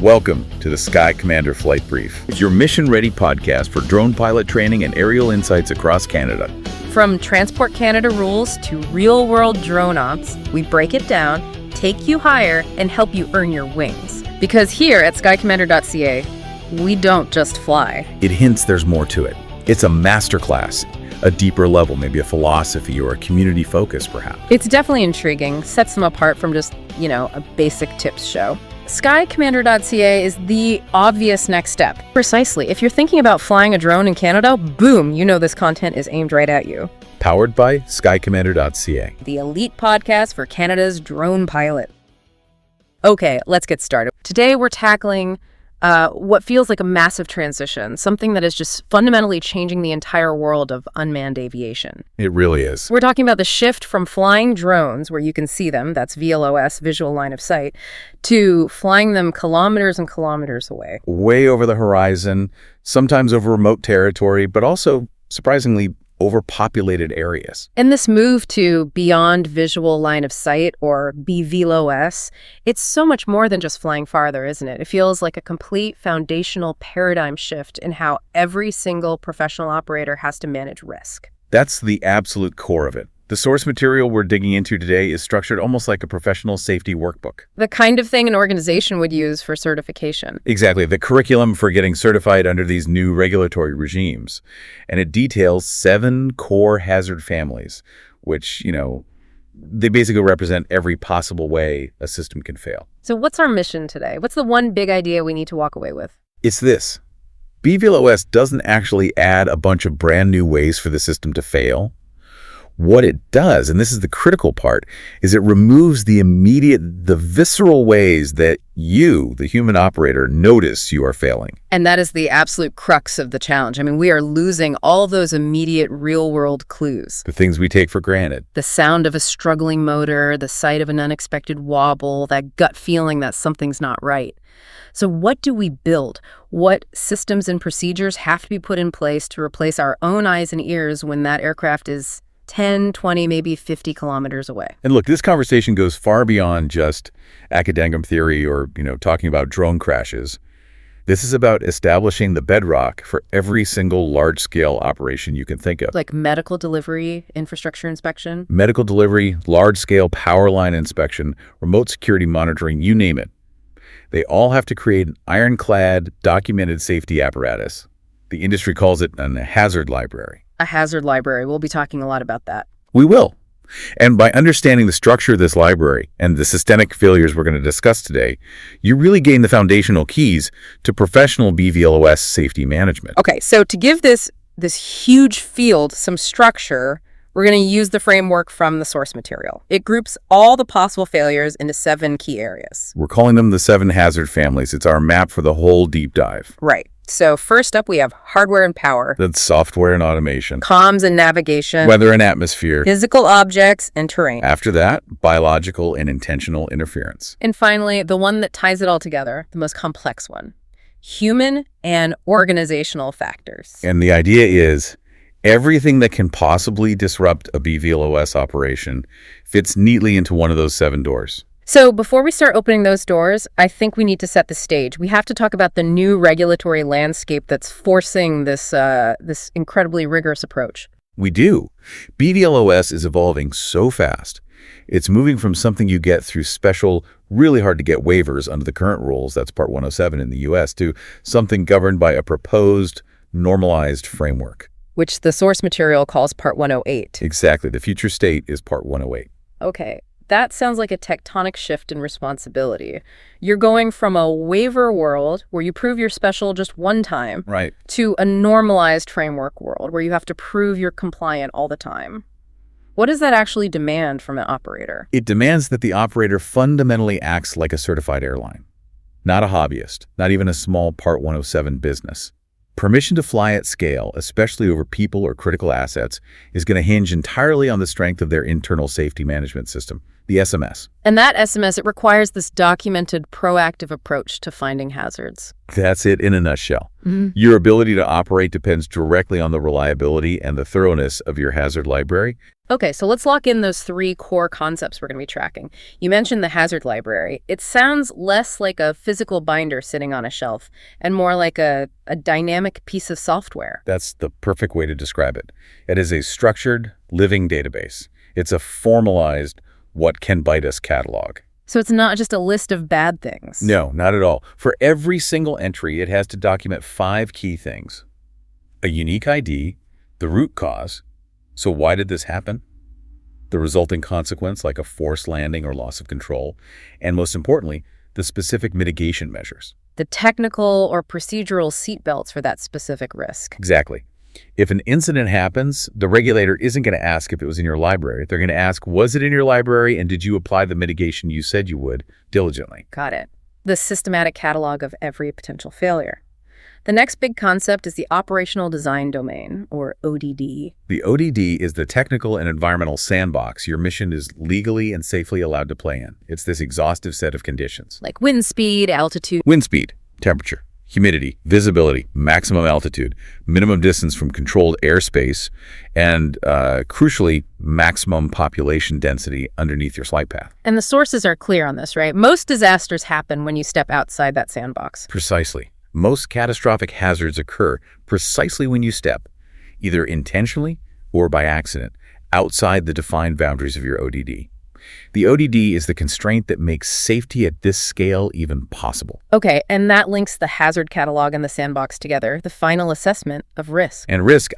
Welcome to the Sky Commander Flight Brief. It's your mission-ready podcast for drone pilot training and aerial insights across Canada. From Transport Canada rules to real-world drone ops, we break it down, take you higher, and help you earn your wings. Because here at skycommander.ca, we don't just fly. It hints there's more to it. It's a masterclass, a deeper level, maybe a philosophy or a community focus, perhaps. It's definitely intriguing, sets them apart from just, a basic tips show. Skycommander.ca is the obvious next step. Precisely. If you're thinking about flying a drone in Canada, boom, this content is aimed right at you. Powered by skycommander.ca. The elite podcast for Canada's drone pilot. Okay, let's get started. Today we're tackling what feels like a massive transition, something that is just fundamentally changing the entire world of unmanned aviation. It really is. We're talking about the shift from flying drones, where you can see them, that's VLOS, visual line of sight, to flying them kilometers and kilometers away. Way over the horizon, sometimes over remote territory, but also, surprisingly, overpopulated areas. And this move to beyond visual line of sight, or BVLOS, it's so much more than just flying farther, isn't it? It feels like a complete foundational paradigm shift in how every single professional operator has to manage risk. That's the absolute core of it. The source material we're digging into today is structured almost like a professional safety workbook. The kind of thing an organization would use for certification. Exactly, the curriculum for getting certified under these new regulatory regimes. And it details 7 core hazard families, which, they basically represent every possible way a system can fail. So what's our mission today? What's the one big idea we need to walk away with? It's this. BVLOS doesn't actually add a bunch of brand new ways for the system to fail. What it does, and this is the critical part, is it removes the visceral ways that you, the human operator, notice you are failing. And that is the absolute crux of the challenge. We are losing all those immediate real-world clues. The things we take for granted. The sound of a struggling motor, the sight of an unexpected wobble, that gut feeling that something's not right. So what do we build? What systems and procedures have to be put in place to replace our own eyes and ears when that aircraft is 10, 20, maybe 50 kilometers away? And look, this conversation goes far beyond just academic theory or, talking about drone crashes. This is about establishing the bedrock for every single large-scale operation you can think of. Like medical delivery, infrastructure inspection? Medical delivery, large-scale power line inspection, remote security monitoring, you name it. They all have to create an ironclad, documented safety apparatus. The industry calls it a hazard library. A hazard library. We'll be talking a lot about that. We will. And by understanding the structure of this library and the systemic failures we're going to discuss today, you really gain the foundational keys to professional BVLOS safety management. Okay, so to give this huge field some structure, we're going to use the framework from the source material. It groups all the possible failures into 7 key areas. We're calling them the 7 hazard families. It's our map for the whole deep dive. Right. So first up, we have hardware and power. That's software and automation. Comms and navigation. Weather and atmosphere. Physical objects and terrain. After that, biological and intentional interference. And finally, the one that ties it all together, the most complex one, human and organizational factors. And the idea is everything that can possibly disrupt a BVLOS operation fits neatly into one of those 7 doors. So before we start opening those doors, I think we need to set the stage. We have to talk about the new regulatory landscape that's forcing this incredibly rigorous approach. We do. BVLOS is evolving so fast. It's moving from something you get through special, really hard to get waivers under the current rules, that's Part 107 in the US, to something governed by a proposed, normalized framework. Which the source material calls Part 108. Exactly. The future state is Part 108. Okay. That sounds like a tectonic shift in responsibility. You're going from a waiver world where you prove you're special just one time, right, to a normalized framework world where you have to prove you're compliant all the time. What does that actually demand from an operator? It demands that the operator fundamentally acts like a certified airline, not a hobbyist, not even a small Part 107 business. Permission to fly at scale, especially over people or critical assets, is going to hinge entirely on the strength of their internal safety management system. the SMS. And that SMS, it requires this documented, proactive approach to finding hazards. That's it in a nutshell. Your ability to operate depends directly on the reliability and the thoroughness of your hazard library. Okay, so let's lock in those 3 core concepts we're going to be tracking. You mentioned the hazard library. It sounds less like a physical binder sitting on a shelf and more like a dynamic piece of software. That's the perfect way to describe it. It is a structured, living database. It's a formalized, what can bite us catalog. So it's not just a list of bad things. No, not at all. For every single entry, it has to document 5 key things. A unique ID, the root cause. So why did this happen? The resulting consequence, like a forced landing or loss of control. And most importantly, the specific mitigation measures. The technical or procedural seatbelts for that specific risk. Exactly. If an incident happens, the regulator isn't going to ask if it was in your library. They're going to ask, was it in your library and did you apply the mitigation you said you would diligently? Got it. The systematic catalog of every potential failure. The next big concept is the operational design domain, or ODD. The ODD is the technical and environmental sandbox your mission is legally and safely allowed to play in. It's this exhaustive set of conditions. Like wind speed, altitude. Wind speed, temperature, humidity, visibility, maximum altitude, minimum distance from controlled airspace, and crucially, maximum population density underneath your flight path. And the sources are clear on this, right? Most disasters happen when you step outside that sandbox. Precisely. Most catastrophic hazards occur precisely when you step, either intentionally or by accident, outside the defined boundaries of your ODD. The ODD is the constraint that makes safety at this scale even possible. Okay, and that links the hazard catalog and the sandbox together, the final assessment of risk. And risk,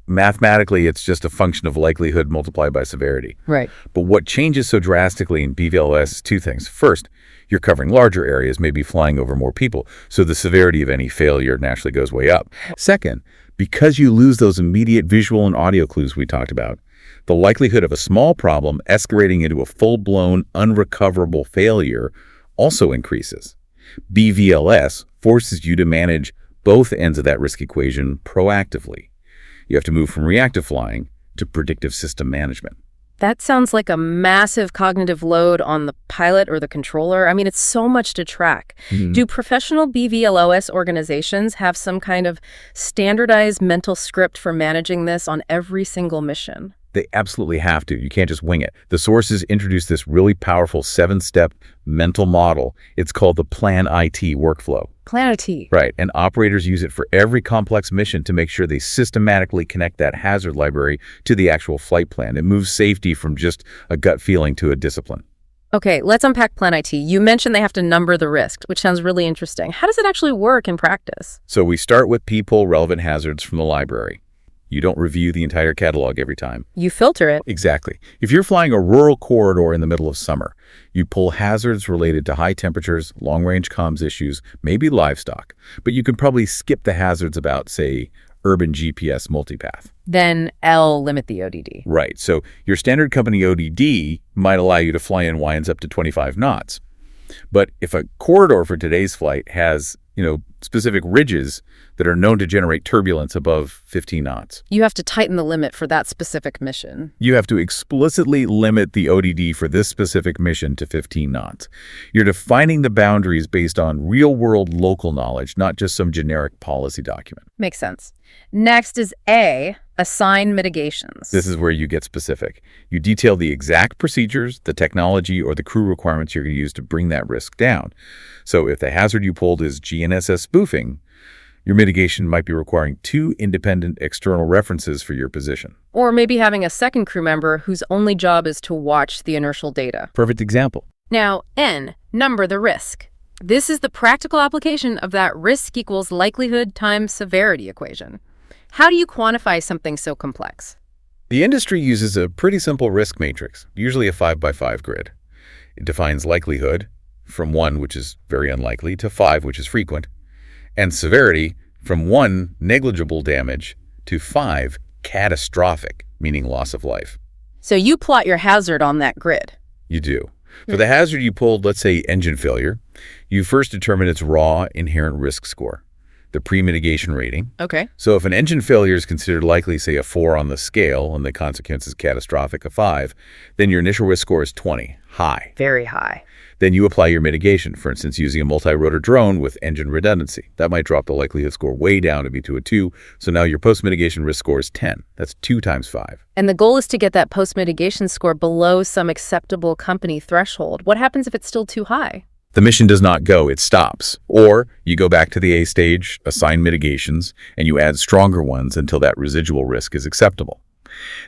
mathematically, it's just a function of likelihood multiplied by severity. Right. But what changes so drastically in BVLOS is 2 things. First, you're covering larger areas, maybe flying over more people, so the severity of any failure naturally goes way up. Second, because you lose those immediate visual and audio clues we talked about, the likelihood of a small problem escalating into a full-blown, unrecoverable failure also increases. BVLS forces you to manage both ends of that risk equation proactively. You have to move from reactive flying to predictive system management. That sounds like a massive cognitive load on the pilot or the controller. It's so much to track. Do professional BVLOS organizations have some kind of standardized mental script for managing this on every single mission? They absolutely have to. You can't just wing it. The sources introduce this really powerful 7-step mental model. It's called the Plan IT workflow. Plan IT. Right, and operators use it for every complex mission to make sure they systematically connect that hazard library to the actual flight plan. It moves safety from just a gut feeling to a discipline. Okay, let's unpack Plan IT. You mentioned they have to number the risk, which sounds really interesting. How does it actually work in practice? So we start with people relevant hazards from the library. You don't review the entire catalog every time. You filter it. Exactly. If you're flying a rural corridor in the middle of summer, you pull hazards related to high temperatures, long-range comms issues, maybe livestock. But you can probably skip the hazards about, say, urban GPS multipath. Then L limit the ODD. Right. So your standard company ODD might allow you to fly in winds up to 25 knots. But if a corridor for today's flight has, specific ridges that are known to generate turbulence above 15 knots. You have to tighten the limit for that specific mission. You have to explicitly limit the ODD for this specific mission to 15 knots. You're defining the boundaries based on real-world local knowledge, not just some generic policy document. Makes sense. Next is A, assign mitigations. This is where you get specific. You detail the exact procedures, the technology, or the crew requirements you're going to use to bring that risk down. So if the hazard you pulled is GNSS spoofing, your mitigation might be requiring 2 independent external references for your position. Or maybe having a second crew member whose only job is to watch the inertial data. Perfect example. Now, N, number the risk. This is the practical application of that risk equals likelihood times severity equation. How do you quantify something so complex? The industry uses a pretty simple risk matrix, usually a 5x5 grid. It defines likelihood from 1, which is very unlikely, to 5, which is frequent, and severity from 1, negligible damage, to 5, catastrophic, meaning loss of life. So you plot your hazard on that grid. You do. For the hazard you pulled, let's say engine failure, you first determine its raw inherent risk score. the pre-mitigation rating. Okay. So if an engine failure is considered likely, say a 4 on the scale, and the consequence is catastrophic, a 5, then your initial risk score is 20, high. Very high. Then you apply your mitigation, for instance, using a multi-rotor drone with engine redundancy. That might drop the likelihood score way down to be to a 2, so now your post-mitigation risk score is 10. That's 2 times 5. And the goal is to get that post-mitigation score below some acceptable company threshold. What happens if it's still too high? The mission does not go, it stops. Or you go back to the A stage, assign mitigations, and you add stronger ones until that residual risk is acceptable.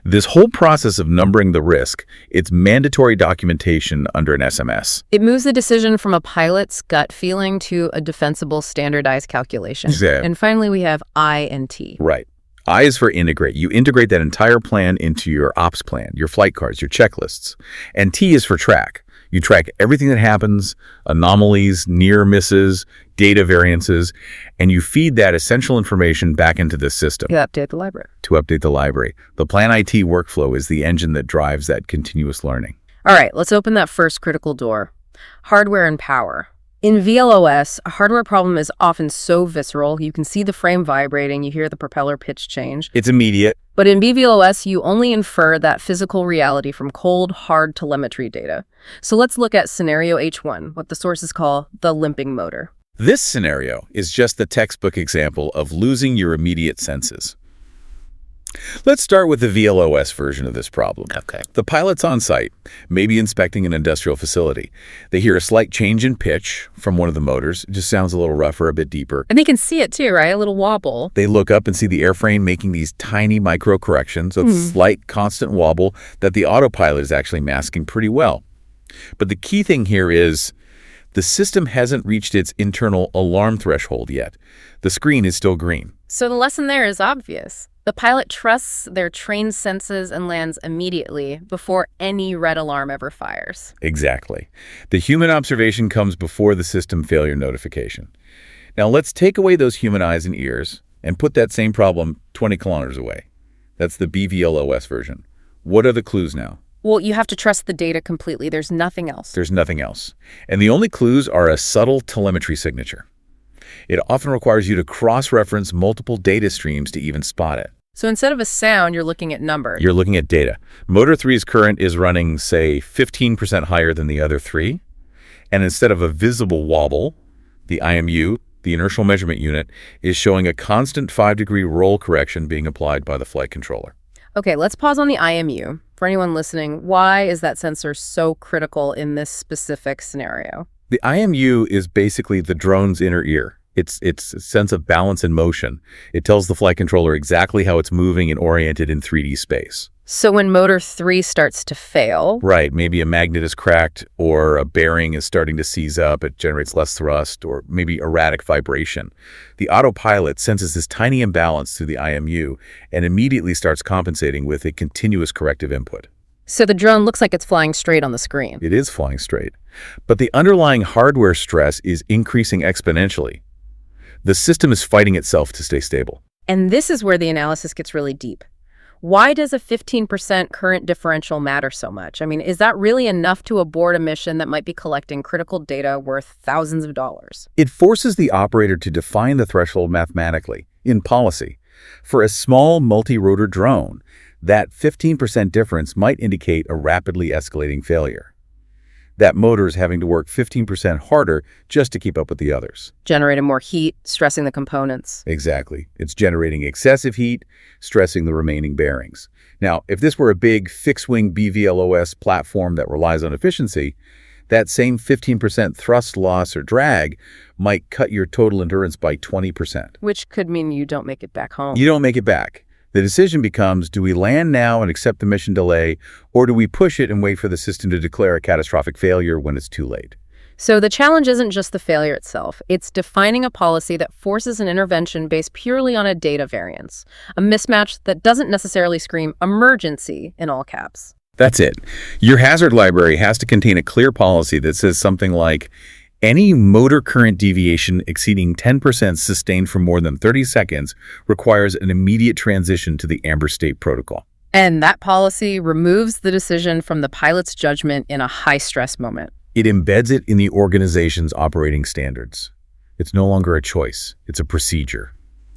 This whole process of numbering the risk, it's mandatory documentation under an SMS. It moves the decision from a pilot's gut feeling to a defensible standardized calculation. Exactly. And finally, we have I and T. Right. I is for integrate. You integrate that entire plan into your ops plan, your flight cards, your checklists. And T is for track. You track everything that happens, anomalies, near misses, data variances, and you feed that essential information back into the system. To update the library. To update the library. The Plan IT workflow is the engine that drives that continuous learning. All right, let's open that first critical door. Hardware and power. In VLOS, a hardware problem is often so visceral. You can see the frame vibrating, you hear the propeller pitch change. It's immediate. But in BVLOS, you only infer that physical reality from cold, hard telemetry data. So let's look at scenario H1, what the sources call the limping motor. This scenario is just the textbook example of losing your immediate senses. Let's start with the VLOS version of this problem. Okay. The pilot's on site, maybe inspecting an industrial facility. They hear a slight change in pitch from one of the motors. It just sounds a little rougher, a bit deeper. And they can see it too, right? A little wobble. They look up and see the airframe making these tiny micro corrections, a slight constant wobble that the autopilot is actually masking pretty well. But the key thing here is the system hasn't reached its internal alarm threshold yet. The screen is still green. So the lesson there is obvious. The pilot trusts their trained senses and lands immediately before any red alarm ever fires. Exactly. The human observation comes before the system failure notification. Now let's take away those human eyes and ears and put that same problem 20 kilometers away. That's the BVLOS version. What are the clues now? Well, you have to trust the data completely. There's nothing else. There's nothing else. And the only clues are a subtle telemetry signature. It often requires you to cross-reference multiple data streams to even spot it. So instead of a sound, you're looking at numbers. You're looking at data. Motor 3's current is running, say, 15% higher than the other 3. And instead of a visible wobble, the IMU, the inertial measurement unit, is showing a constant 5-degree roll correction being applied by the flight controller. Okay, let's pause on the IMU. For anyone listening, why is that sensor so critical in this specific scenario? The IMU is basically the drone's inner ear. It's a sense of balance and motion. It tells the flight controller exactly how it's moving and oriented in 3D space. So when motor 3 starts to fail... Right, maybe a magnet is cracked or a bearing is starting to seize up, it generates less thrust, or maybe erratic vibration. The autopilot senses this tiny imbalance through the IMU and immediately starts compensating with a continuous corrective input. So the drone looks like it's flying straight on the screen. It is flying straight. But the underlying hardware stress is increasing exponentially. The system is fighting itself to stay stable. And this is where the analysis gets really deep. Why does a 15% current differential matter so much? I mean, is that really enough to abort a mission that might be collecting critical data worth thousands of dollars? It forces the operator to define the threshold mathematically, in policy. For a small multi-rotor drone, that 15% difference might indicate a rapidly escalating failure. That motor is having to work 15% harder just to keep up with the others. Generating more heat, stressing the components. Exactly. It's generating excessive heat, stressing the remaining bearings. Now, if this were a big fixed-wing BVLOS platform that relies on efficiency, that same 15% thrust loss or drag might cut your total endurance by 20%. Which could mean you don't make it back home. You don't make it back. The decision becomes, do we land now and accept the mission delay, or do we push it and wait for the system to declare a catastrophic failure when it's too late? So the challenge isn't just the failure itself. It's defining a policy that forces an intervention based purely on a data variance, a mismatch that doesn't necessarily scream emergency in all caps. That's it. Your hazard library has to contain a clear policy that says something like, any motor current deviation exceeding 10% sustained for more than 30 seconds requires an immediate transition to the amber state protocol. And that policy removes the decision from the pilot's judgment in a high-stress moment. It embeds it in the organization's operating standards. It's no longer a choice. It's a procedure.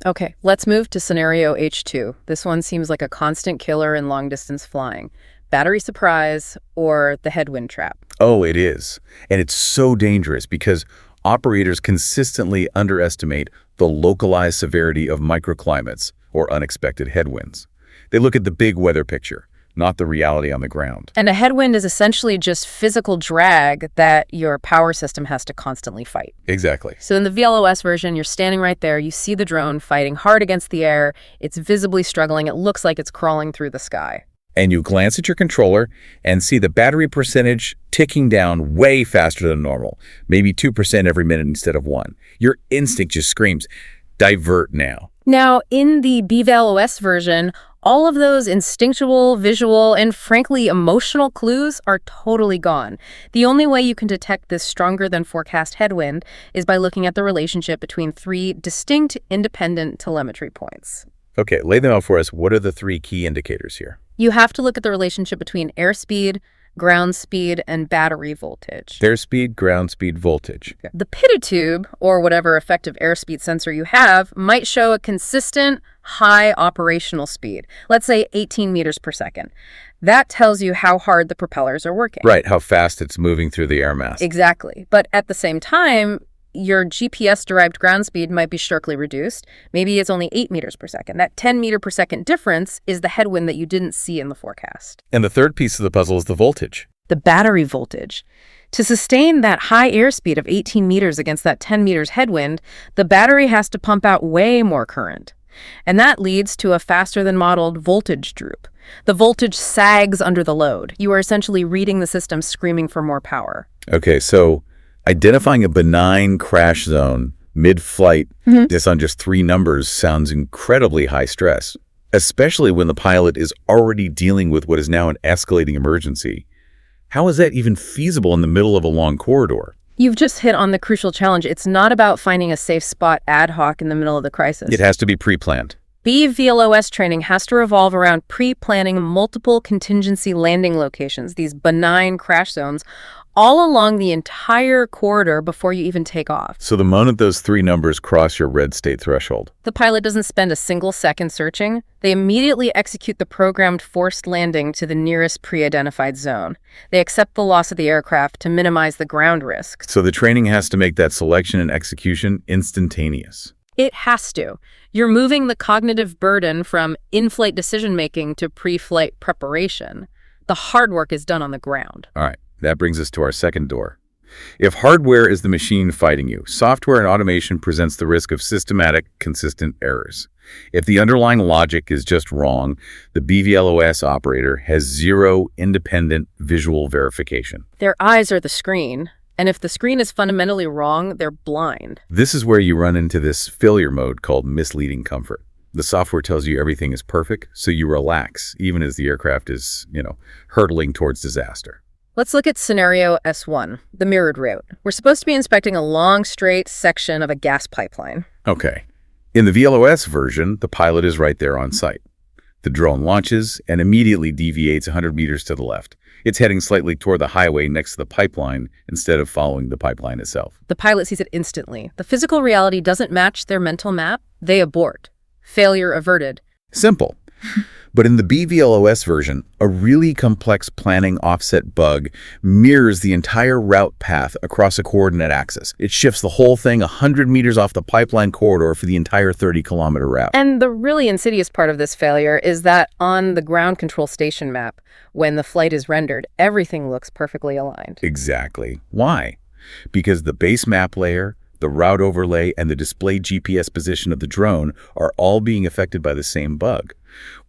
Okay, let's move to scenario H2. This one seems like a constant killer in long-distance flying. Battery surprise or the headwind trap. Oh, it is. And it's so dangerous because operators consistently underestimate the localized severity of microclimates or unexpected headwinds. They look at the big weather picture, not the reality on the ground. And a headwind is essentially just physical drag that your power system has to constantly fight. Exactly. So in the VLOS version, you're standing right there, you see the drone fighting hard against the air, it's visibly struggling, it looks like it's crawling through the sky. And you glance at your controller and see the battery percentage ticking down way faster than normal, maybe 2% every minute instead of 1. Your instinct just screams, divert now. Now, in the BVLOS version, all of those instinctual, visual, and frankly emotional clues are totally gone. The only way you can detect this stronger than forecast headwind is by looking at the relationship between 3 distinct, independent telemetry points. Okay, lay them out for us. What are the 3 key indicators here? You have to look at the relationship between airspeed, ground speed, and battery voltage. Airspeed, ground speed, voltage. The pitot tube, or whatever effective airspeed sensor you have, might show a consistent, high operational speed, let's say 18 meters per second. That tells you how hard the propellers are working. Right, how fast it's moving through the air mass. Exactly. But at the same time, your GPS-derived ground speed might be starkly reduced. Maybe it's only 8 meters per second. That 10 meter per second difference is the headwind that you didn't see in the forecast. And the third piece of the puzzle is the voltage. The battery voltage. To sustain that high airspeed of 18 meters against that 10 meters headwind, the battery has to pump out way more current. And that leads to a faster than modeled voltage droop. The voltage sags under the load. You are essentially reading the system screaming for more power. Okay, so identifying a benign crash zone mid-flight, this on just 3 numbers sounds incredibly high stress, especially when the pilot is already dealing with what is now an escalating emergency. How is that even feasible in the middle of a long corridor? You've just hit on the crucial challenge. It's not about finding a safe spot ad hoc in the middle of the crisis. It has to be pre-planned. BVLOS training has to revolve around pre-planning multiple contingency landing locations, these benign crash zones, all along the entire corridor before you even take off. So the moment those 3 numbers cross your red state threshold, the pilot doesn't spend a single second searching. They immediately execute the programmed forced landing to the nearest pre-identified zone. They accept the loss of the aircraft to minimize the ground risk. So the training has to make that selection and execution instantaneous. It has to. You're moving the cognitive burden from in-flight decision-making to pre-flight preparation. The hard work is done on the ground. All right, that brings us to our second door. If hardware is the machine fighting you, software and automation presents the risk of systematic, consistent errors. If the underlying logic is just wrong, the BVLOS operator has 0 independent visual verification. Their eyes are the screen, and if the screen is fundamentally wrong, they're blind. This is where you run into this failure mode called misleading comfort. The software tells you everything is perfect, so you relax, even as the aircraft is, hurtling towards disaster. Let's look at scenario S1, the mirrored route. We're supposed to be inspecting a long, straight section of a gas pipeline. Okay. In the VLOS version, the pilot is right there on site. The drone launches and immediately deviates 100 meters to the left. It's heading slightly toward the highway next to the pipeline instead of following the pipeline itself. The pilot sees it instantly. The physical reality doesn't match their mental map. They abort. Failure averted. Simple. But in the BVLOS version, a really complex planning offset bug mirrors the entire route path across a coordinate axis. It shifts the whole thing 100 meters off the pipeline corridor for the entire 30-kilometer route. And the really insidious part of this failure is that on the ground control station map, when the flight is rendered, everything looks perfectly aligned. Exactly. Why? Because the base map layer, the route overlay, and the displayed GPS position of the drone are all being affected by the same bug.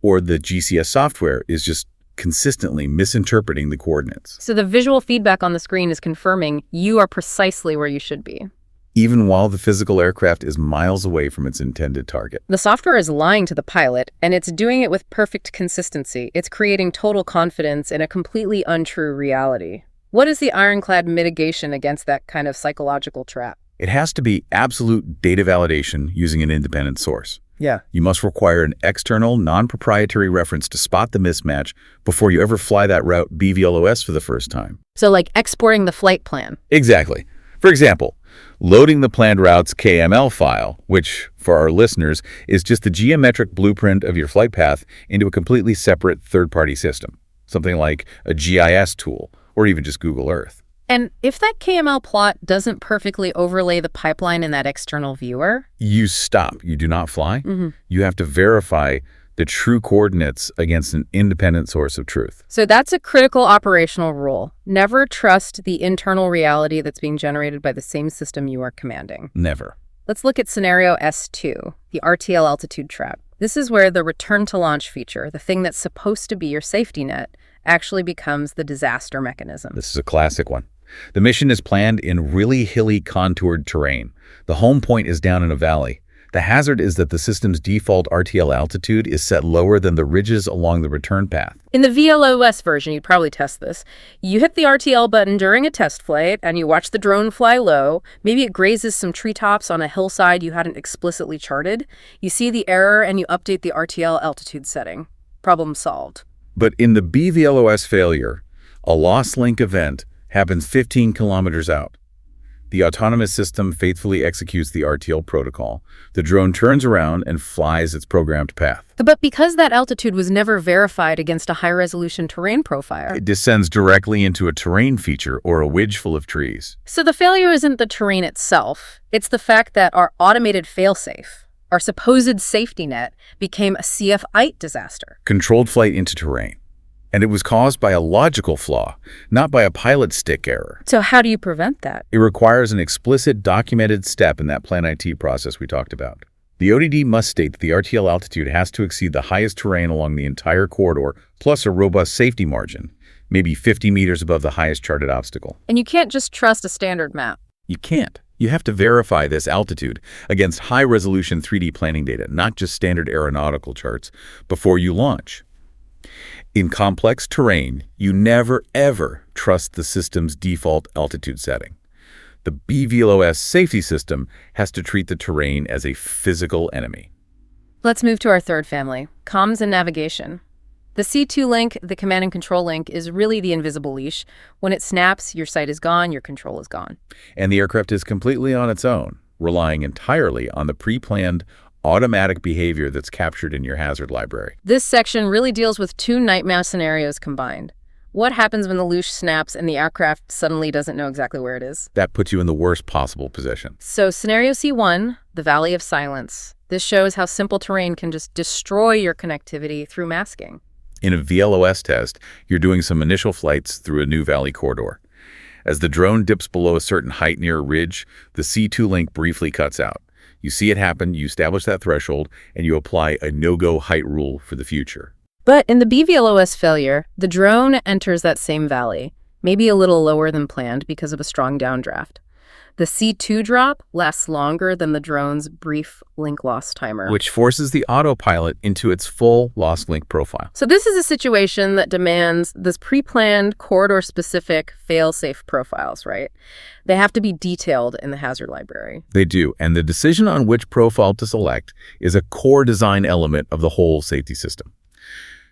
Or the GCS software is just consistently misinterpreting the coordinates. So the visual feedback on the screen is confirming you are precisely where you should be, even while the physical aircraft is miles away from its intended target. The software is lying to the pilot, and it's doing it with perfect consistency. It's creating total confidence in a completely untrue reality. What is the ironclad mitigation against that kind of psychological trap? It has to be absolute data validation using an independent source. Yeah. You must require an external, non-proprietary reference to spot the mismatch before you ever fly that route BVLOS for the first time. So like exporting the flight plan. Exactly. For example, Loading the planned route's KML file, which, for our listeners, is just the geometric blueprint of your flight path into a completely separate third-party system, something like a GIS tool or even just Google Earth. And if that KML plot doesn't perfectly overlay the pipeline in that external viewer? You stop. You do not fly. You have to verify the true coordinates against an independent source of truth. So that's a critical operational rule. Never trust the internal reality that's being generated by the same system you are commanding. Never. Let's look at scenario S2, the RTL altitude trap. This is where the return to launch feature, the thing that's supposed to be your safety net, actually becomes the disaster mechanism. This is a classic one. The mission is planned in really hilly, contoured terrain. The home point is down in a valley. The hazard is that the system's default RTL altitude is set lower than the ridges along the return path. In the VLOS version, you'd probably test this. You hit the RTL button during a test flight, and you watch the drone fly low. Maybe it grazes some treetops on a hillside you hadn't explicitly charted. You see the error, and you update the RTL altitude setting. Problem solved. But in the BVLOS failure, a lost link event happens 15 kilometers out. The autonomous system faithfully executes the RTL protocol. The drone turns around and flies its programmed path. But because that altitude was never verified against a high-resolution terrain profile, It descends directly into a terrain feature or a wedge full of trees. so the failure isn't the terrain itself. It's the fact that our automated failsafe, our supposed safety net, became a CF-ITE disaster. Controlled flight into terrain. And it was caused by a logical flaw, not by a pilot stick error. So how do you prevent that? It requires an explicit documented step in that Plan IT process we talked about. The ODD must state that the RTL altitude has to exceed the highest terrain along the entire corridor, plus a robust safety margin, maybe 50 meters above the highest charted obstacle. And you can't just trust a standard map. You can't. You have to verify this altitude against high-resolution 3D planning data, not just standard aeronautical charts, before you launch. In complex terrain, you never, ever trust the system's default altitude setting. The BVLOS safety system has to treat the terrain as a physical enemy. Let's move to our third family, comms and navigation. The C2 link, the command and control link, is really the invisible leash. When it snaps, your sight is gone, your control is gone. And the aircraft is completely on its own, relying entirely on the pre-planned automatic behavior that's captured in your hazard library. This section really deals with two nightmare scenarios combined. What happens when the leash snaps and the aircraft suddenly doesn't know exactly where it is? That puts you in the worst possible position. So scenario C1, the Valley of Silence. This shows how simple terrain can just destroy your connectivity through masking. In a VLOS test, you're doing some initial flights through a new valley corridor. As the drone dips below a certain height near a ridge, the C2 link briefly cuts out. You see it happen, you establish that threshold, and you apply a no-go height rule for the future. But in the BVLOS failure, the drone enters that same valley, maybe a little lower than planned because of a strong downdraft. The C2 drop lasts longer than the drone's brief link loss timer, Which forces the autopilot into its full lost link profile. So this is a situation that demands this pre-planned, corridor-specific, fail-safe profiles, right? They have to be detailed in the hazard library. They do, and the decision on which profile to select is a core design element of the whole safety system.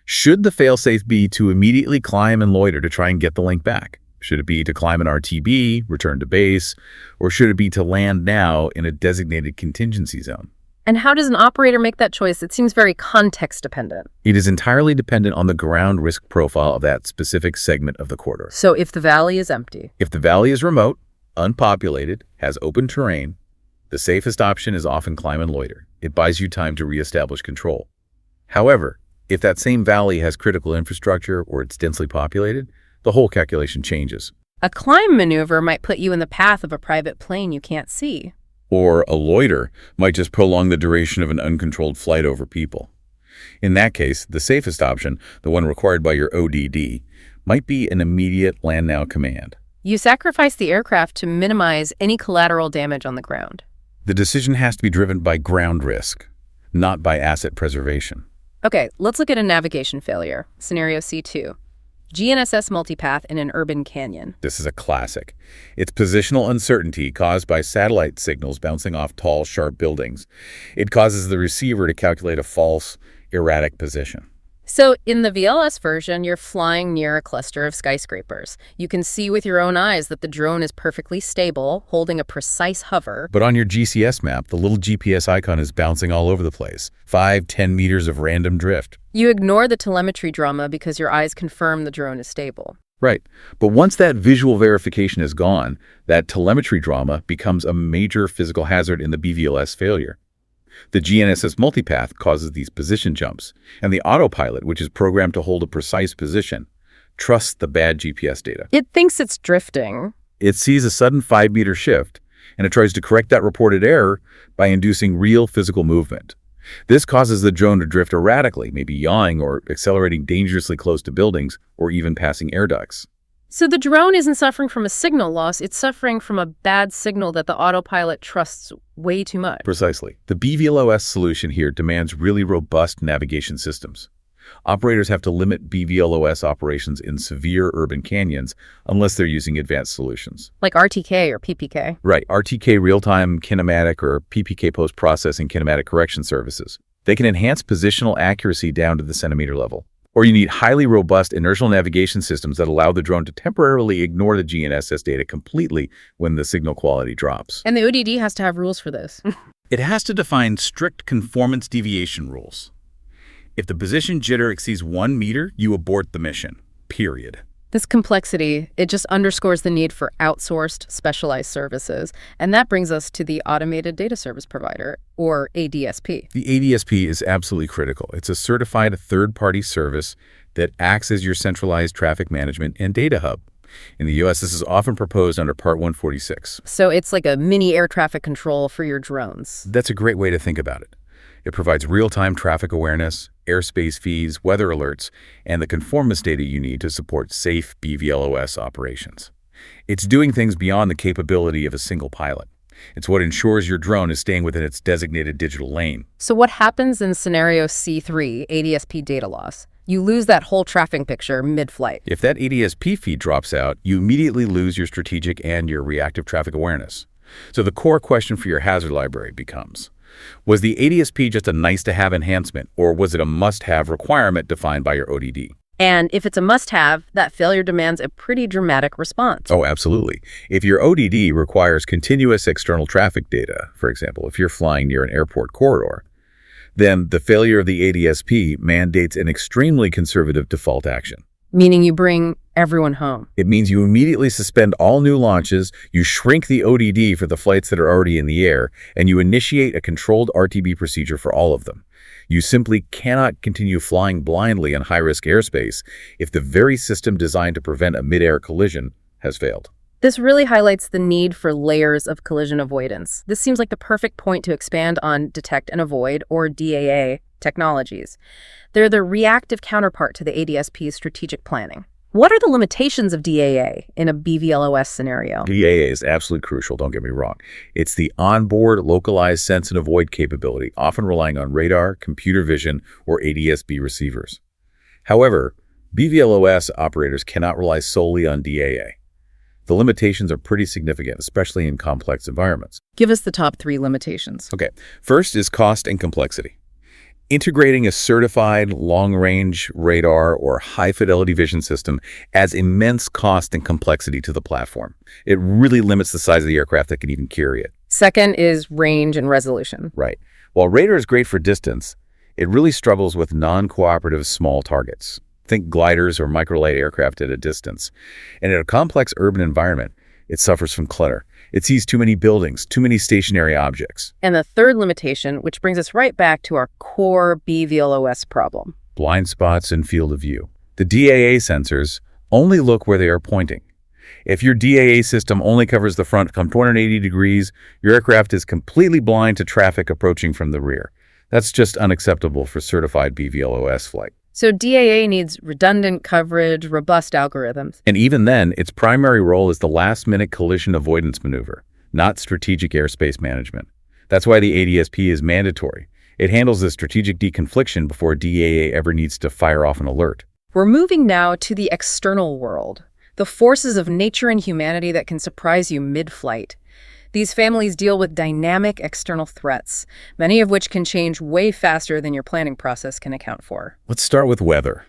Should the failsafe be to immediately climb and loiter to try and get the link back? Should it be to climb an RTB, return to base, or should it be to land now in a designated contingency zone? And how does an operator make that choice? It seems very context-dependent. It is entirely dependent on the ground risk profile of that specific segment of the corridor. So if the valley is empty, If the valley is remote, unpopulated, has open terrain, the safest option is often climb and loiter. It buys you time to reestablish control. However, if that same valley has critical infrastructure or it's densely populated, the whole calculation changes. a climb maneuver might put you in the path of a private plane you can't see. Or a loiter might just prolong the duration of an uncontrolled flight over people. In that case, the safest option, the one required by your ODD, might be an immediate land now command. You sacrifice the aircraft to minimize any collateral damage on the ground. The decision has to be driven by ground risk, not by asset preservation. Okay, let's look at a navigation failure, scenario C2. GNSS multipath in an urban canyon. This is a classic. It's positional uncertainty caused by satellite signals bouncing off tall, sharp buildings. It causes the receiver to calculate a false, erratic position. So in the VLS version, you're flying near a cluster of skyscrapers. You can see with your own eyes that the drone is perfectly stable, holding a precise hover. But on your GCS map, the little GPS icon is bouncing all over the place. 5–10 meters of random drift. You ignore the telemetry drama because your eyes confirm the drone is stable. Right. But once that visual verification is gone, that telemetry drama becomes a major physical hazard in the BVLOS failure. The GNSS multipath causes these position jumps, and the autopilot, which is programmed to hold a precise position, trusts the bad GPS data. It thinks it's drifting. It sees a sudden 5-meter shift, and it tries to correct that reported error by inducing real physical movement. This causes the drone to drift erratically, maybe yawing or accelerating dangerously close to buildings or even passing air ducts. So the drone isn't suffering from a signal loss, it's suffering from a bad signal that the autopilot trusts way too much. Precisely. The BVLOS solution here demands really robust navigation systems. Operators have to limit BVLOS operations in severe urban canyons unless they're using advanced solutions. Like RTK or PPK. Right, RTK real-time kinematic or PPK post-processing kinematic correction services. They can enhance positional accuracy down to the centimeter level. Or you need highly robust inertial navigation systems that allow the drone to temporarily ignore the GNSS data completely when the signal quality drops. And the ODD has to have rules for this. It has to define strict conformance deviation rules. If the position jitter exceeds 1 meter, you abort the mission, period. This complexity, it just underscores the need for outsourced, specialized services. And that brings us to the Automated Data Service Provider, or ADSP. The ADSP is absolutely critical. It's a certified third-party service that acts as your centralized traffic management and data hub. In the U.S., this is often proposed under Part 146. So it's like a mini air traffic control for your drones. That's a great way to think about it. It provides real-time traffic awareness, airspace feeds, weather alerts, and the conformance data you need to support safe BVLOS operations. It's doing things beyond the capability of a single pilot. It's what ensures your drone is staying within its designated digital lane. So what happens in scenario C3, ADSP data loss? You lose that whole traffic picture mid-flight. If that ADSP feed drops out, you immediately lose your strategic and your reactive traffic awareness. So the core question for your hazard library becomes, was the ADSP just a nice-to-have enhancement, or was it a must-have requirement defined by your ODD? And if it's a must-have, that failure demands a pretty dramatic response. Oh, absolutely. If your ODD requires continuous external traffic data, for example, if you're flying near an airport corridor, then the failure of the ADSP mandates an extremely conservative default action. Meaning you bring everyone home. It means you immediately suspend all new launches, you shrink the ODD for the flights that are already in the air, and you initiate a controlled RTB procedure for all of them. You simply cannot continue flying blindly in high-risk airspace if the very system designed to prevent a mid-air collision has failed. This really highlights the need for layers of collision avoidance. This seems like the perfect point to expand on detect and avoid, or DAA, technologies. They're the reactive counterpart to the ADSP's strategic planning. What are the limitations of DAA in a BVLOS scenario? DAA is absolutely crucial, don't get me wrong. It's the onboard localized sense and avoid capability, often relying on radar, computer vision, or ADSB receivers. However, BVLOS operators cannot rely solely on DAA. The limitations are pretty significant, especially in complex environments. Give us the top 3 limitations. Okay, first is cost and complexity. Integrating a certified long-range radar or high-fidelity vision system adds immense cost and complexity to the platform. It really limits the size of the aircraft that can even carry it. Second is range and resolution. Right. While radar is great for distance, it really struggles with non-cooperative small targets. Think gliders or microlight aircraft at a distance. And in a complex urban environment, it suffers from clutter. It sees too many buildings, too many stationary objects. And the third limitation, which brings us right back to our core BVLOS problem. Blind spots in field of view. The DAA sensors only look where they are pointing. If your DAA system only covers the front from 280 degrees, your aircraft is completely blind to traffic approaching from the rear. That's just unacceptable for certified BVLOS flight. So DAA needs redundant coverage, robust algorithms. And even then, its primary role is the last-minute collision avoidance maneuver, not strategic airspace management. That's why the ADSP is mandatory. It handles the strategic deconfliction before DAA ever needs to fire off an alert. We're moving now to the external world, the forces of nature and humanity that can surprise you mid-flight. These families deal with dynamic external threats, many of which can change way faster than your planning process can account for. Let's start with weather.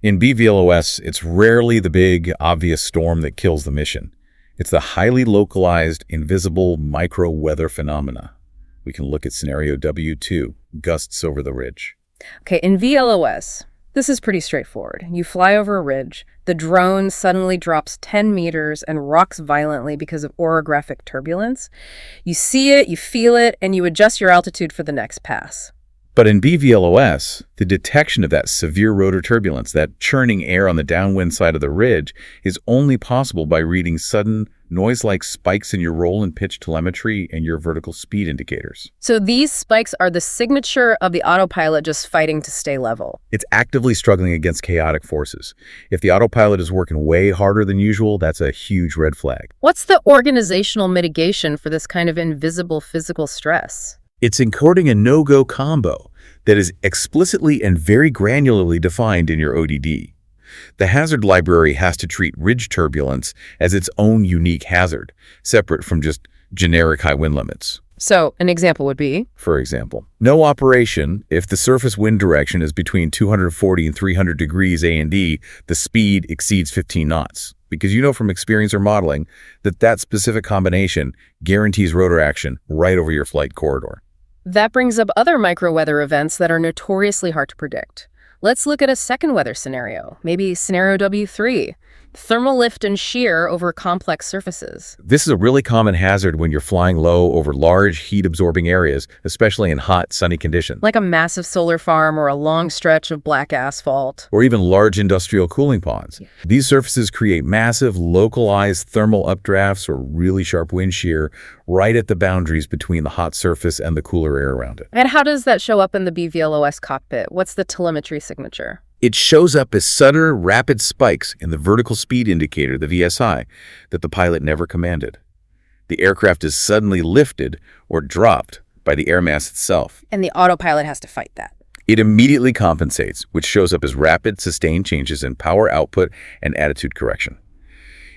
In BVLOS, it's rarely the big, obvious storm that kills the mission. It's the highly localized, invisible micro-weather phenomena. We can look at scenario W2, gusts over the ridge. Okay, in VLOS, this is pretty straightforward. You fly over a ridge, the drone suddenly drops 10 meters and rocks violently because of orographic turbulence. You see it, you feel it, and you adjust your altitude for the next pass. But in BVLOS, the detection of that severe rotor turbulence, that churning air on the downwind side of the ridge, is only possible by reading sudden, noise-like spikes in your roll and pitch telemetry and your vertical speed indicators. So these spikes are the signature of the autopilot just fighting to stay level. It's actively struggling against chaotic forces. If the autopilot is working way harder than usual, that's a huge red flag. What's the organizational mitigation for this kind of invisible physical stress? It's encoding a no-go combo that is explicitly and very granularly defined in your ODD. The hazard library has to treat ridge turbulence as its own unique hazard, separate from just generic high wind limits. So, an example would be? For example, no operation if the surface wind direction is between 240 and 300 degrees A&D, the speed exceeds 15 knots. Because you know from experience or modeling that that specific combination guarantees rotor action right over your flight corridor. That brings up other micro-weather events that are notoriously hard to predict. Let's look at a second weather scenario, maybe scenario W3, thermal lift and shear over complex surfaces. This is a really common hazard when you're flying low over large heat-absorbing areas, especially in hot, sunny conditions. Like a massive solar farm or a long stretch of black asphalt. Or even large industrial cooling ponds. Yeah. These surfaces create massive, localized thermal updrafts or really sharp wind shear right at the boundaries between the hot surface and the cooler air around it. And how does that show up in the BVLOS cockpit? What's the telemetry signature? It shows up as sudden, rapid spikes in the vertical speed indicator, the VSI, that the pilot never commanded. The aircraft is suddenly lifted or dropped by the air mass itself. And the autopilot has to fight that. It immediately compensates, which shows up as rapid, sustained changes in power output and attitude correction.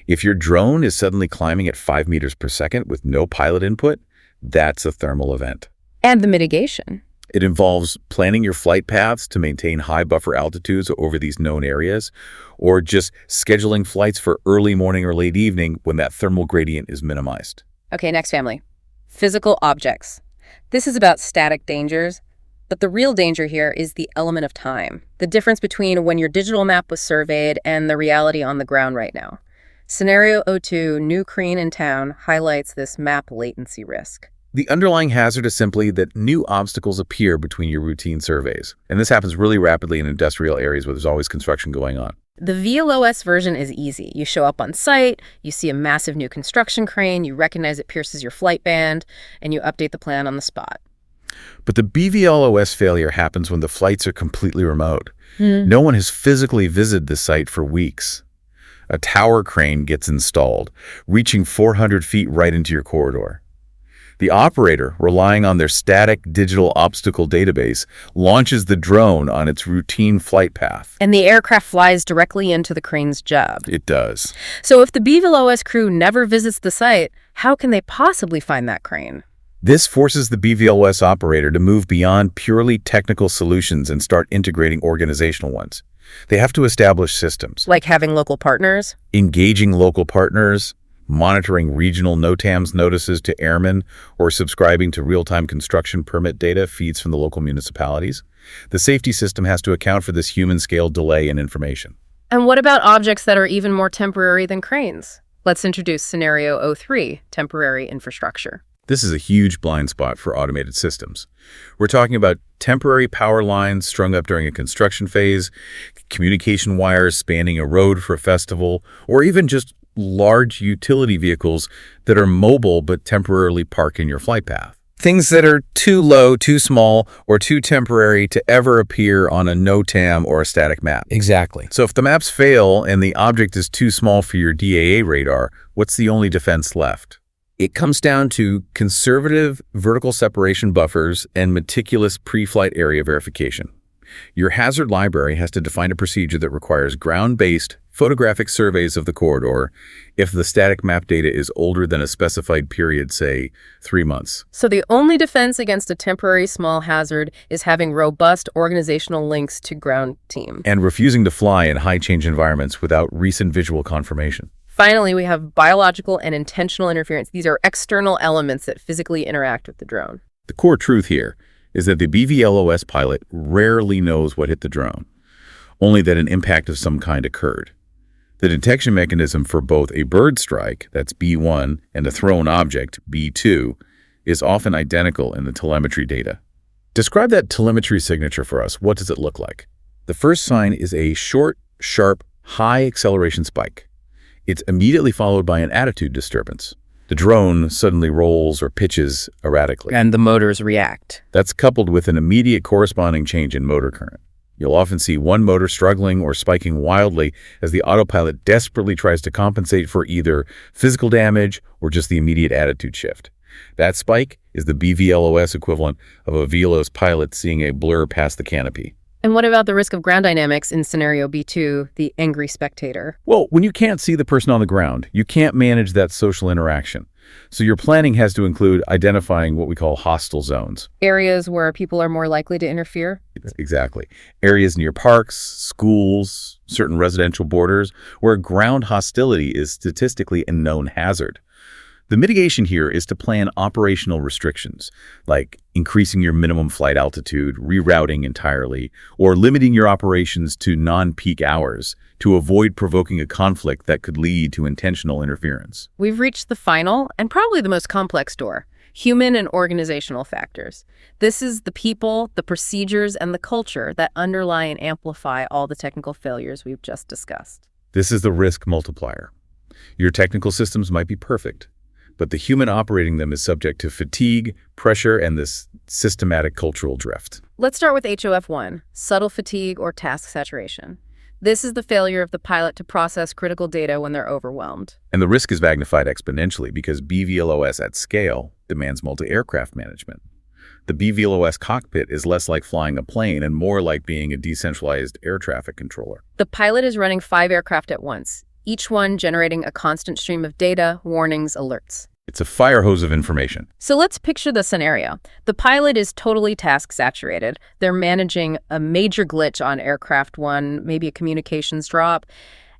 If your drone is suddenly climbing at 5 meters per second with no pilot input, that's a thermal event. And the mitigation. It involves planning your flight paths to maintain high buffer altitudes over these known areas, or just scheduling flights for early morning or late evening when that thermal gradient is minimized. Okay, next family. Physical objects. This is about static dangers, but the real danger here is the element of time, the difference between when your digital map was surveyed and the reality on the ground right now. Scenario 02, new crane in town, highlights this map latency risk. The underlying hazard is simply that new obstacles appear between your routine surveys. And this happens really rapidly in industrial areas where there's always construction going on. The VLOS version is easy. You show up on site, you see a massive new construction crane, you recognize it pierces your flight band, and you update the plan on the spot. But the BVLOS failure happens when the flights are completely remote. No one has physically visited the site for weeks. A tower crane gets installed, reaching 400 feet right into your corridor. The operator, relying on their static digital obstacle database, launches the drone on its routine flight path. And the aircraft flies directly into the crane's job. It does. So if the BVLOS crew never visits the site, how can they possibly find that crane? This forces the BVLOS operator to move beyond purely technical solutions and start integrating organizational ones. They have to establish systems. Like having local partners? Engaging local partners, monitoring regional NOTAMs notices to airmen, or subscribing to real-time construction permit data feeds from the local municipalities. The safety system has to account for this human-scale delay in information. And what about objects that are even more temporary than cranes? Let's introduce scenario 03, temporary infrastructure. This is a huge blind spot for automated systems. We're talking about temporary power lines strung up during a construction phase, communication wires spanning a road for a festival, or even just large utility vehicles that are mobile but temporarily park in your flight path. Things that are too low, too small, or too temporary to ever appear on a NOTAM or a static map. Exactly. So if the maps fail and the object is too small for your DAA radar, what's the only defense left? It comes down to conservative vertical separation buffers and meticulous pre-flight area verification. Your hazard library has to define a procedure that requires ground-based, photographic surveys of the corridor if the static map data is older than a specified period, say 3 months. So the only defense against a temporary small hazard is having robust organizational links to ground team. And refusing to fly in high-change environments without recent visual confirmation. Finally, we have biological and intentional interference. These are external elements that physically interact with the drone. The core truth here is that the BVLOS pilot rarely knows what hit the drone, only that an impact of some kind occurred. The detection mechanism for both a bird strike, that's B1, and a thrown object, B2, is often identical in the telemetry data. Describe that telemetry signature for us. What does it look like? The first sign is a short, sharp, high acceleration spike. It's immediately followed by an attitude disturbance. The drone suddenly rolls or pitches erratically. And the motors react. That's coupled with an immediate corresponding change in motor current. You'll often see one motor struggling or spiking wildly as the autopilot desperately tries to compensate for either physical damage or just the immediate attitude shift. That spike is the BVLOS equivalent of a VLOS pilot seeing a blur past the canopy. And what about the risk of ground dynamics in scenario B2, the angry spectator? Well, when you can't see the person on the ground, you can't manage that social interaction. So your planning has to include identifying what we call hostile zones. Areas where people are more likely to interfere? Exactly. Areas near parks, schools, certain residential borders, where ground hostility is statistically a known hazard. The mitigation here is to plan operational restrictions, like increasing your minimum flight altitude, rerouting entirely, or limiting your operations to non-peak hours to avoid provoking a conflict that could lead to intentional interference. We've reached the final and probably the most complex door: human and organizational factors. This is the people, the procedures, and the culture that underlie and amplify all the technical failures we've just discussed. This is the risk multiplier. Your technical systems might be perfect, but the human operating them is subject to fatigue, pressure, and this systematic cultural drift. Let's start with HOF1, subtle fatigue or task saturation. This is the failure of the pilot to process critical data when they're overwhelmed. And the risk is magnified exponentially because BVLOS at scale demands multi-aircraft management. The BVLOS cockpit is less like flying a plane and more like being a decentralized air traffic controller. The pilot is running 5 aircraft at once, each one generating a constant stream of data, warnings, alerts. It's a fire hose of information. So let's picture the scenario. The pilot is totally task saturated. They're managing a major glitch on aircraft 1, maybe a communications drop.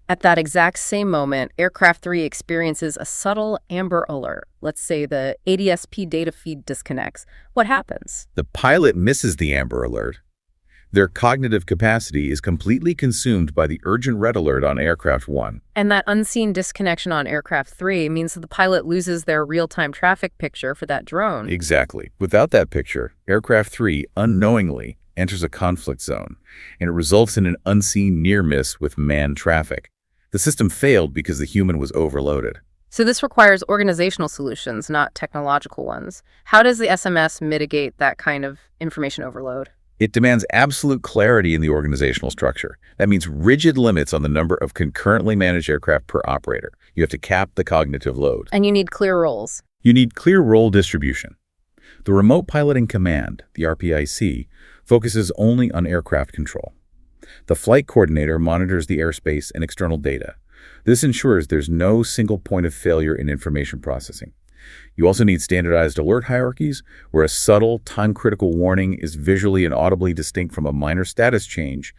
At that exact same moment, aircraft 3 experiences a subtle amber alert. Let's say the ADSP data feed disconnects. What happens? The pilot misses the amber alert. Their cognitive capacity is completely consumed by the urgent red alert on aircraft 1. And that unseen disconnection on aircraft 3 means that the pilot loses their real-time traffic picture for that drone. Exactly. Without that picture, aircraft 3 unknowingly enters a conflict zone, and it results in an unseen near miss with manned traffic. The system failed because the human was overloaded. So this requires organizational solutions, not technological ones. How does the SMS mitigate that kind of information overload? It demands absolute clarity in the organizational structure. That means rigid limits on the number of concurrently managed aircraft per operator. You have to cap the cognitive load. And you need clear roles. You need clear role distribution. The Remote Piloting Command, the RPIC, focuses only on aircraft control. The flight coordinator monitors the airspace and external data. This ensures there's no single point of failure in information processing. You also need standardized alert hierarchies, where a subtle, time-critical warning is visually and audibly distinct from a minor status change,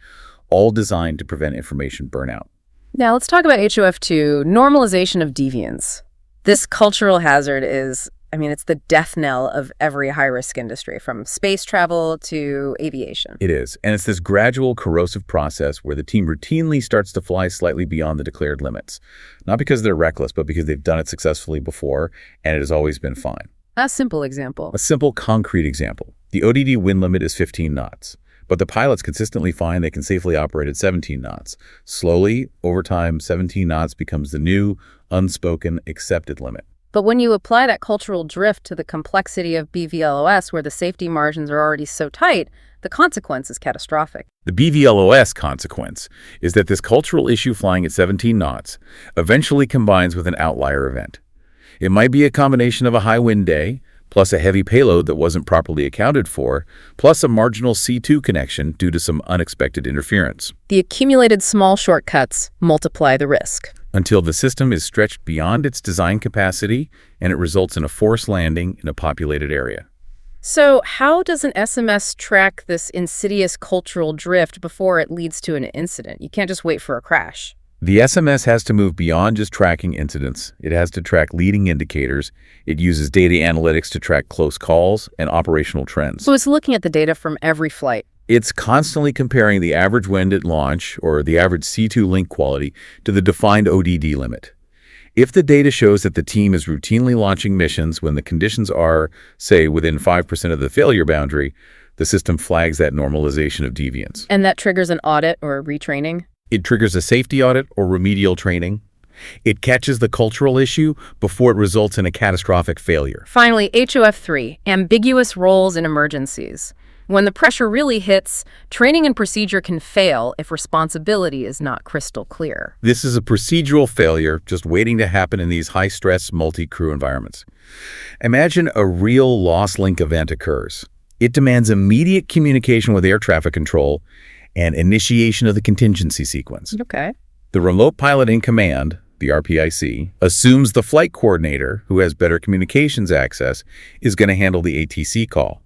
all designed to prevent information burnout. Now let's talk about HOF2, normalization of deviance. This cultural hazard is, it's the death knell of every high-risk industry, from space travel to aviation. It is, and it's this gradual corrosive process where the team routinely starts to fly slightly beyond the declared limits. Not because they're reckless, but because they've done it successfully before, and it has always been fine. A simple example. A simple, concrete example. The ODD wind limit is 15 knots, but the pilots consistently find they can safely operate at 17 knots. Slowly, over time, 17 knots becomes the new, unspoken, accepted limit. But when you apply that cultural drift to the complexity of BVLOS, where the safety margins are already so tight, the consequence is catastrophic. The BVLOS consequence is that this cultural issue flying at 17 knots eventually combines with an outlier event. It might be a combination of a high wind day, plus a heavy payload that wasn't properly accounted for, plus a marginal C2 connection due to some unexpected interference. The accumulated small shortcuts multiply the risk. Until the system is stretched beyond its design capacity and it results in a forced landing in a populated area. So how does an SMS track this insidious cultural drift before it leads to an incident? You can't just wait for a crash. The SMS has to move beyond just tracking incidents. It has to track leading indicators. It uses data analytics to track close calls and operational trends. So it's looking at the data from every flight. It's constantly comparing the average wind at launch or the average C2 link quality to the defined ODD limit. If the data shows that the team is routinely launching missions when the conditions are, say, within 5% of the failure boundary, the system flags that normalization of deviance. And that triggers an audit or a retraining? It triggers a safety audit or remedial training. It catches the cultural issue before it results in a catastrophic failure. Finally, HOF3, ambiguous roles in emergencies. When the pressure really hits, training and procedure can fail if responsibility is not crystal clear. This is a procedural failure just waiting to happen in these high-stress, multi-crew environments. Imagine a real lost link event occurs. It demands immediate communication with air traffic control and initiation of the contingency sequence. Okay. The remote pilot in command, the RPIC, assumes the flight coordinator, who has better communications access, is going to handle the ATC call.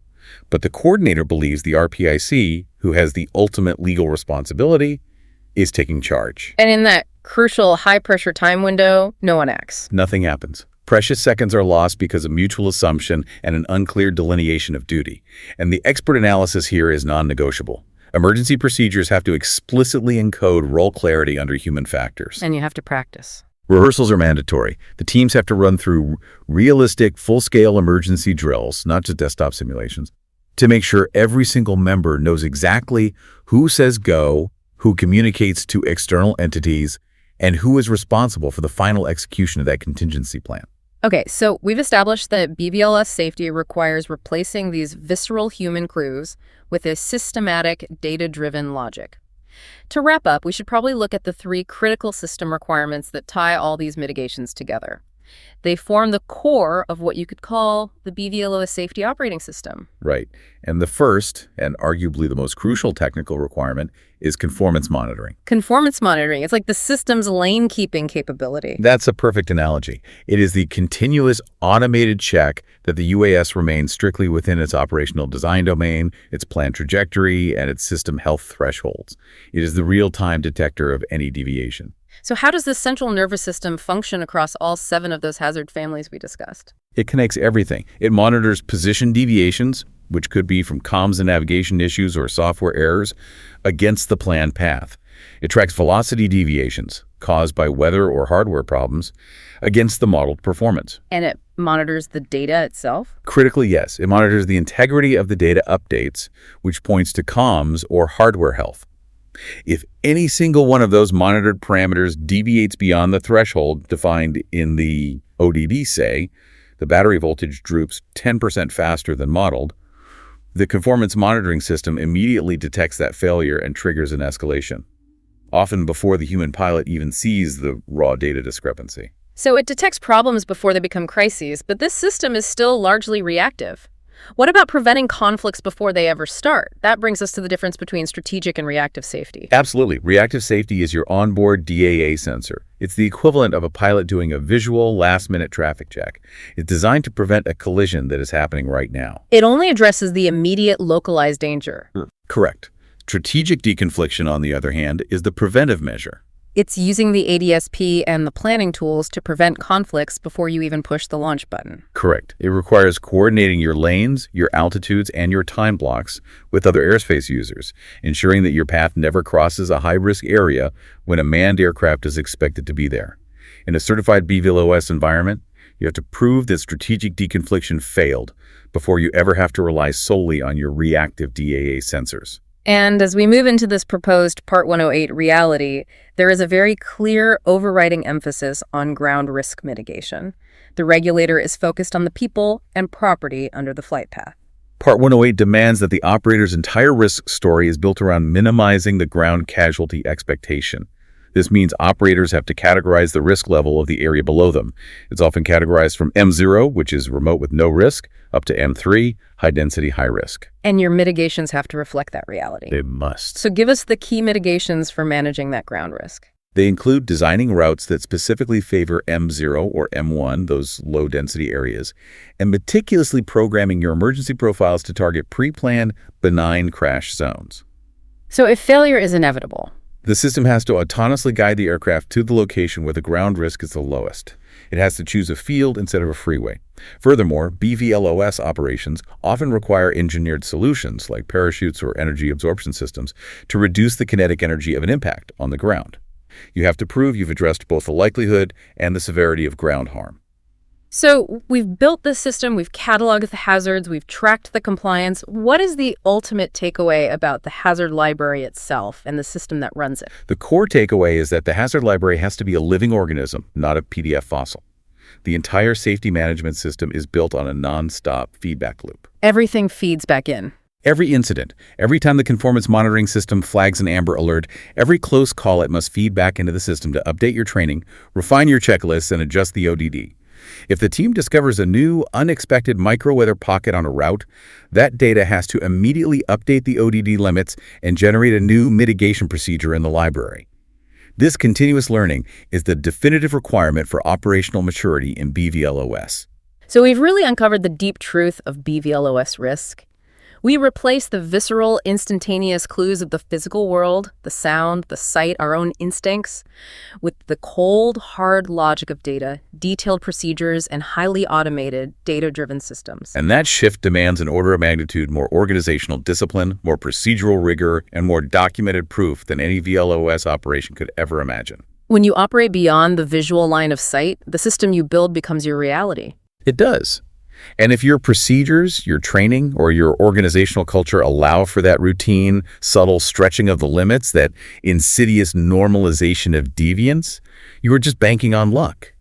But the coordinator believes the RPIC, who has the ultimate legal responsibility, is taking charge. And in that crucial high-pressure time window, no one acts. Nothing happens. Precious seconds are lost because of mutual assumption and an unclear delineation of duty. And the expert analysis here is non-negotiable. Emergency procedures have to explicitly encode role clarity under human factors. And you have to practice. Rehearsals are mandatory. The teams have to run through realistic, full-scale emergency drills, not just desktop simulations, to make sure every single member knows exactly who says go, who communicates to external entities, and who is responsible for the final execution of that contingency plan. Okay, so we've established that BVLOS safety requires replacing these visceral human crews with a systematic, data-driven logic. To wrap up, we should probably look at the 3 critical system requirements that tie all these mitigations together. They form the core of what you could call the BVLOS safety operating system. Right. And the first, and arguably the most crucial technical requirement, is conformance monitoring. Conformance monitoring, it's like the system's lane-keeping capability. That's a perfect analogy. It is the continuous automated check that the UAS remains strictly within its operational design domain, its planned trajectory, and its system health thresholds. It is the real-time detector of any deviation. So how does the central nervous system function across all 7 of those hazard families we discussed? It connects everything. It monitors position deviations, which could be from comms and navigation issues or software errors, against the planned path. It tracks velocity deviations caused by weather or hardware problems against the modeled performance. And it monitors the data itself? Critically, yes. It monitors the integrity of the data updates, which points to comms or hardware health. If any single one of those monitored parameters deviates beyond the threshold defined in the ODD, say, the battery voltage droops 10% faster than modeled, the conformance monitoring system immediately detects that failure and triggers an escalation, often before the human pilot even sees the raw data discrepancy. So it detects problems before they become crises, but this system is still largely reactive. What about preventing conflicts before they ever start? That brings us to the difference between strategic and reactive safety. Absolutely. Reactive safety is your onboard DAA sensor. It's the equivalent of a pilot doing a visual last-minute traffic check. It's designed to prevent a collision that is happening right now. It only addresses the immediate localized danger. Correct. Strategic deconfliction, on the other hand, is the preventive measure. It's using the ADSP and the planning tools to prevent conflicts before you even push the launch button. Correct. It requires coordinating your lanes, your altitudes, and your time blocks with other airspace users, ensuring that your path never crosses a high-risk area when a manned aircraft is expected to be there. In a certified BVLOS environment, you have to prove that strategic deconfliction failed before you ever have to rely solely on your reactive DAA sensors. And as we move into this proposed Part 108 reality, there is a very clear overriding emphasis on ground risk mitigation. The regulator is focused on the people and property under the flight path. Part 108 demands that the operator's entire risk story is built around minimizing the ground casualty expectation. This means operators have to categorize the risk level of the area below them. It's often categorized from M0, which is remote with no risk, up to M3, high density, high risk. And your mitigations have to reflect that reality. They must. So give us the key mitigations for managing that ground risk. They include designing routes that specifically favor M0 or M1, those low-density areas, and meticulously programming your emergency profiles to target pre-planned, benign crash zones. So if failure is inevitable, the system has to autonomously guide the aircraft to the location where the ground risk is the lowest. It has to choose a field instead of a freeway. Furthermore, BVLOS operations often require engineered solutions like parachutes or energy absorption systems to reduce the kinetic energy of an impact on the ground. You have to prove you've addressed both the likelihood and the severity of ground harm. So we've built this system, we've cataloged the hazards, we've tracked the compliance. What is the ultimate takeaway about the hazard library itself and the system that runs it? The core takeaway is that the hazard library has to be a living organism, not a PDF fossil. The entire safety management system is built on a non-stop feedback loop. Everything feeds back in. Every incident, every time the conformance monitoring system flags an amber alert, every close call, it must feed back into the system to update your training, refine your checklists, and adjust the ODD. If the team discovers a new, unexpected micro-weather pocket on a route, that data has to immediately update the ODD limits and generate a new mitigation procedure in the library. This continuous learning is the definitive requirement for operational maturity in BVLOS. So we've really uncovered the deep truth of BVLOS risk. We replace the visceral, instantaneous clues of the physical world, the sound, the sight, our own instincts, with the cold, hard logic of data, detailed procedures, and highly automated, data-driven systems. And that shift demands an order of magnitude more organizational discipline, more procedural rigor, and more documented proof than any VLOS operation could ever imagine. When you operate beyond the visual line of sight, the system you build becomes your reality. It does. And if your procedures, your training, or your organizational culture allow for that routine, subtle stretching of the limits, that insidious normalization of deviance, you are just banking on luck.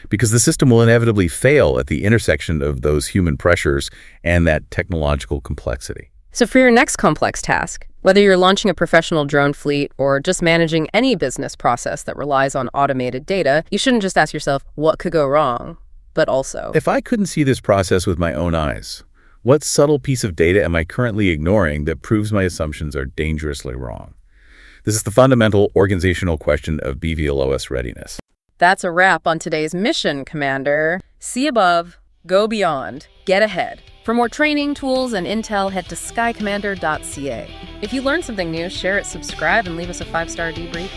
Because the system will inevitably fail at the intersection of those human pressures and that technological complexity. So for your next complex task, whether you're launching a professional drone fleet or just managing any business process that relies on automated data, you shouldn't just ask yourself, what could go wrong? But also, if I couldn't see this process with my own eyes, what subtle piece of data am I currently ignoring that proves my assumptions are dangerously wrong? This is the fundamental organizational question of BVLOS readiness. That's a wrap on today's mission, Commander. See above, go beyond, get ahead. For more training, tools, and intel, head to skycommander.ca. If you learned something new, share it, subscribe, and leave us a 5-star debrief.